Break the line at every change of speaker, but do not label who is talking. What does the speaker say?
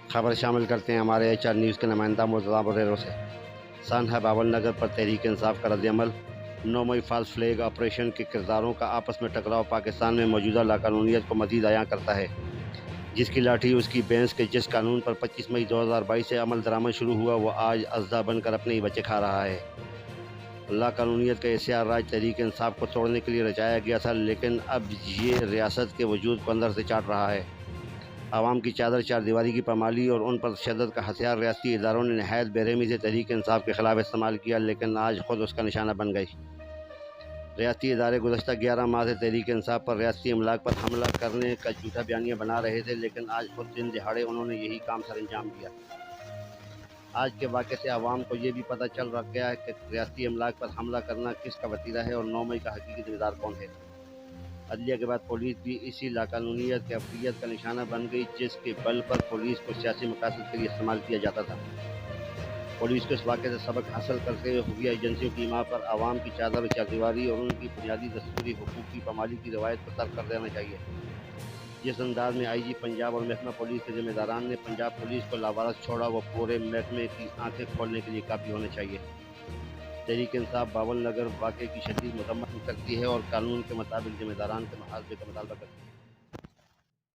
خبر شامل کرتے ہیں ہمارے HR نیوز کے نمائندہ مرتضیٰ بریرو سے۔ سانحہ باول نگر پر تحریک انصاف کا رد عمل۔ 9 مئی فالس فلیگ آپریشن کے کرداروں کا آپس میں ٹکراؤ پاکستان میں موجودہ لاقانونیت کو مزید عیاں کرتا ہے۔ جس کی لاٹھی اس کی بینس کے جس قانون پر 25 مئی 2022 سے عمل درآمد شروع ہوا وہ آج اژدھا بن کر اپنے ہی بچے کھا رہا ہے۔ لاقانونیت کا اسیار راج تحریک انصاف کو توڑنے کے لیے رچایا گیا تھا، لیکن اب یہ ریاست کے وجود کو اندر سے چاٹ رہا ہے۔ عوام کی چادر چار دیواری کی پامالی اور ان پر تشدد کا ہتھیار ریاستی اداروں نے نہایت بے رحمی سے تحریک انصاف کے خلاف استعمال کیا، لیکن آج خود اس کا نشانہ بن گئی۔ ریاستی ادارے گزشتہ 11 ماہ سے تحریک انصاف پر ریاستی املاک پر حملہ کرنے کا جھوٹا بیانیہ بنا رہے تھے، لیکن آج خود دن دہاڑے انہوں نے یہی کام سر انجام دیا۔ آج کے واقعے سے عوام کو یہ بھی پتہ چل گیا ہے کہ ریاستی املاک پر حملہ کرنا کس کا وتیرہ ہے اور 9 مئی کا حقیقی ذمہ دار کون ہے۔ عدلیہ کے بعد پولیس بھی اسی لاقانونیت کے افریت کا نشانہ بن گئی، جس کے بل پر پولیس کو سیاسی مقاصد کے لیے استعمال کیا جاتا تھا۔ پولیس کو اس واقعے سے سبق حاصل کرتے ہوئے خفیہ ایجنسیوں کی ماں پر عوام کی چادر و چاردیواری اور ان کی بنیادی دستوری حقوق کی پامالی کی روایت کو ترک کر دینا چاہیے۔ جس انداز میں IG پنجاب اور محکمہ پولیس کے ذمہ داران نے پنجاب پولیس کو لاوارث چھوڑا وہ پورے محکمے کی آنکھیں کھولنے کے لیے کافی ہونا چاہیے۔ تحریک انصاف باول نگر واقعے کی شدید مذمت کرتی ہے اور قانون کے مطابق ذمہ داران کے محاسبے کا مطالبہ کرتی ہے۔